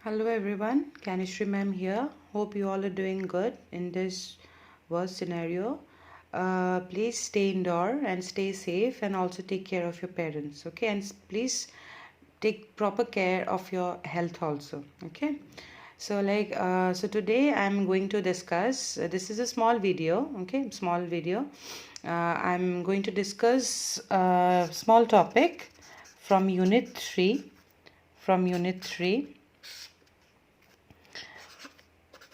Hello everyone, Kanishri ma'am here. Hope you all are doing good in this worst scenario. Please stay indoor and stay safe and also take care of your parents, okay? And please take proper care of your health also, okay? So today I'm going to discuss, this is a small video, okay? Small video. I'm going to discuss a small topic from Unit 3.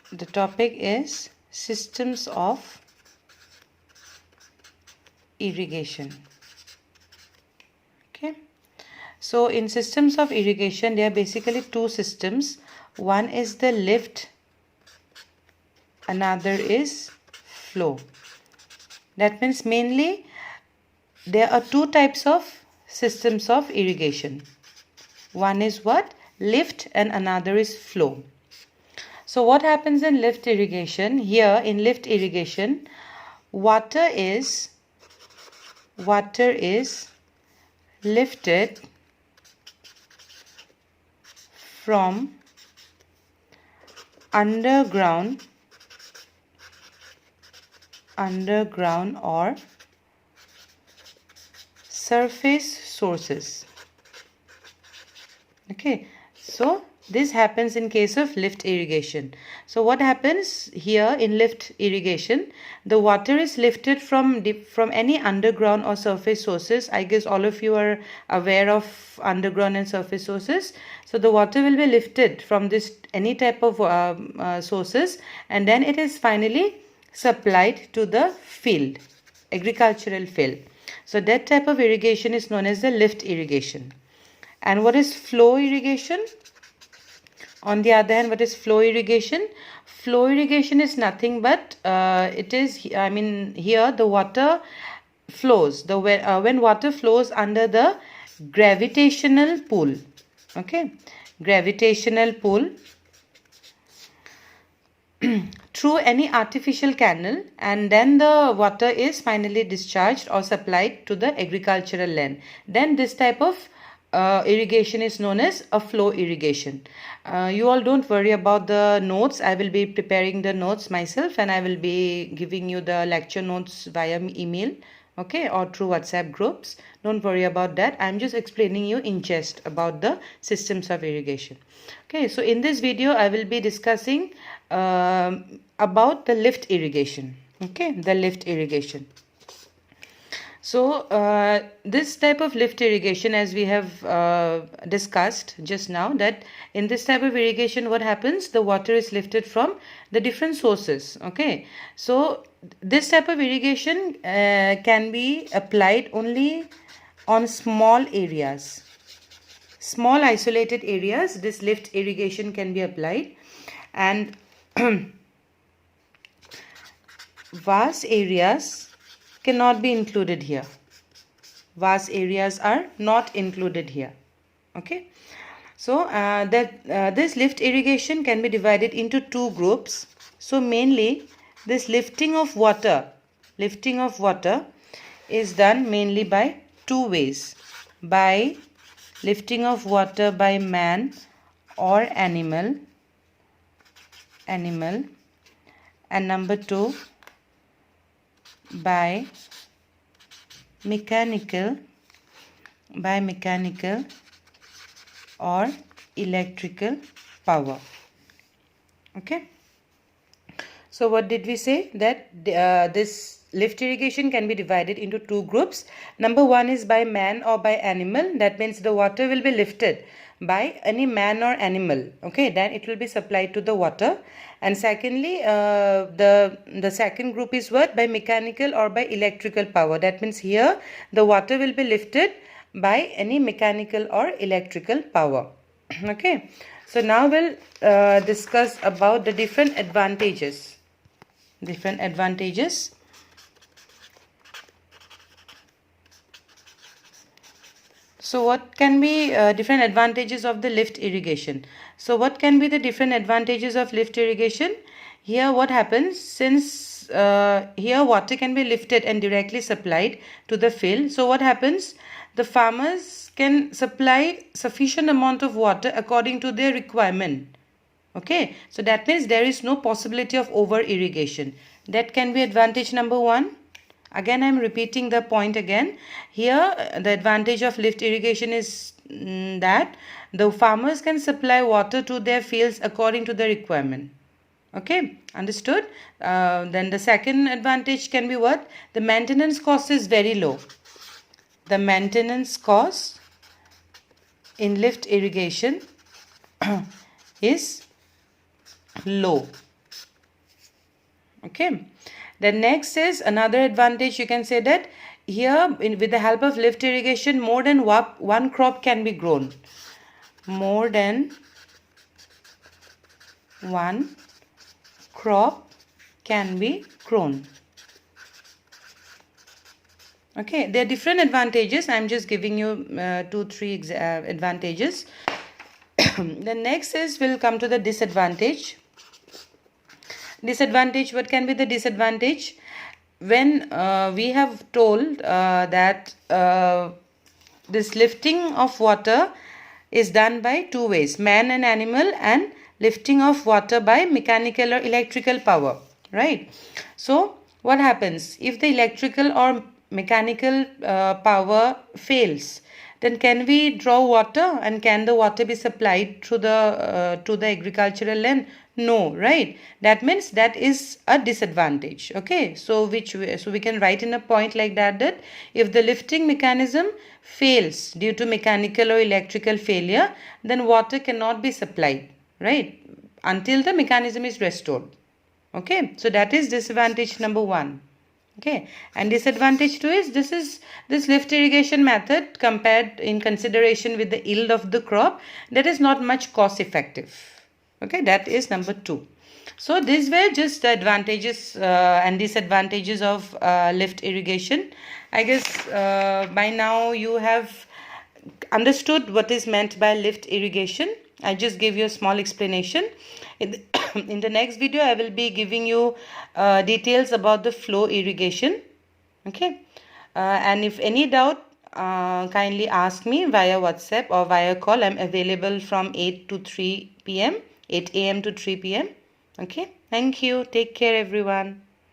The topic is systems of irrigation. Okay. So in systems of irrigation, there are basically two systems. One is the lift, another is flow. That means mainly there are two types of systems of irrigation. One is what? Lift, and another is flow. So what happens in lift irrigation? Here in lift irrigation, water is lifted from underground or surface sources. Okay, so this happens in case of lift irrigation. So what happens here in lift irrigation? The water is lifted from any underground or surface sources. I guess all of you are aware of underground and surface sources. So the water will be lifted from this any type of sources, and then it is finally supplied to the field, agricultural field. So that type of irrigation is known as the lift irrigation. And what is flow irrigation? On the other hand, what is flow irrigation? Flow irrigation is nothing but here the water flows. When water flows under the gravitational pull. Okay, gravitational pull through any artificial canal, and then the water is finally discharged or supplied to the agricultural land. Then this type of irrigation is known as a flow irrigation. You all don't worry about the notes. I will be preparing the notes myself, and I will be giving you the lecture notes via email, okay, or through WhatsApp groups. Don't worry about that. I'm just explaining you in jest about the systems of irrigation. Okay, so in this video I will be discussing about the lift irrigation. Okay, the lift irrigation. So this type of lift irrigation, as we have discussed just now, that in this type of irrigation what happens, the water is lifted from the different sources. Okay, so this type of irrigation can be applied only on small areas, small isolated areas. This lift irrigation can be applied, and vast areas cannot be included here. Vast areas are not included here. Okay, so this lift irrigation can be divided into two groups. So mainly this lifting of water is done mainly by two ways: by lifting of water by man or animal, and number two, by mechanical or electrical power. Okay, so what did we say? That this lift irrigation can be divided into two groups. Number one is by man or by animal. That means the water will be lifted by any man or animal. Okay, then it will be supplied to the water. And secondly, the second group is what? By mechanical or by electrical power. That means here the water will be lifted by any mechanical or electrical power. Okay, so now we'll discuss about the different advantages. So what can be different advantages of the lift irrigation? So what can be the different advantages of lift irrigation? Here what happens, since here water can be lifted and directly supplied to the field. So what happens? the farmers can supply sufficient amount of water according to their requirement. Okay, so that means there is no possibility of over irrigation. That can be advantage number 1. Again, I am repeating the point again. Here, the advantage of lift irrigation is that the farmers can supply water to their fields according to the requirement. Okay, understood? Then the second advantage can be what? The maintenance cost is very low. The maintenance cost in lift irrigation is low. Okay. The next is another advantage. You can say that here with the help of lift irrigation, more than one crop can be grown. More than one crop can be grown. Okay, there are different advantages. I am just giving you 2-3 advantages. The next is, we'll come to the disadvantage. Disadvantage, what can be the disadvantage? When we have told that this lifting of water is done by 2 ways, man and animal, and lifting of water by mechanical or electrical power, right? So what happens if the electrical or mechanical power fails? Then can we draw water, and can the water be supplied to the agricultural land? No, right? That means that is a disadvantage. Okay, so we can write in a point like that if the lifting mechanism fails due to mechanical or electrical failure, then water cannot be supplied, right, until the mechanism is restored. Okay, so that is disadvantage number 1. Okay, and disadvantage 2 is this lift irrigation method, compared in consideration with the yield of the crop, that is not much cost effective. Okay, that is number 2. So these were just the advantages and disadvantages of lift irrigation. I guess by now you have understood what is meant by lift irrigation. I just gave you a small explanation. In the next video, I will be giving you details about the flow irrigation. Okay, and if any doubt, kindly ask me via WhatsApp or via call. I'm available from 8 to 3 p.m. 8 a.m. to 3 p.m. Okay, thank you. Take care, everyone.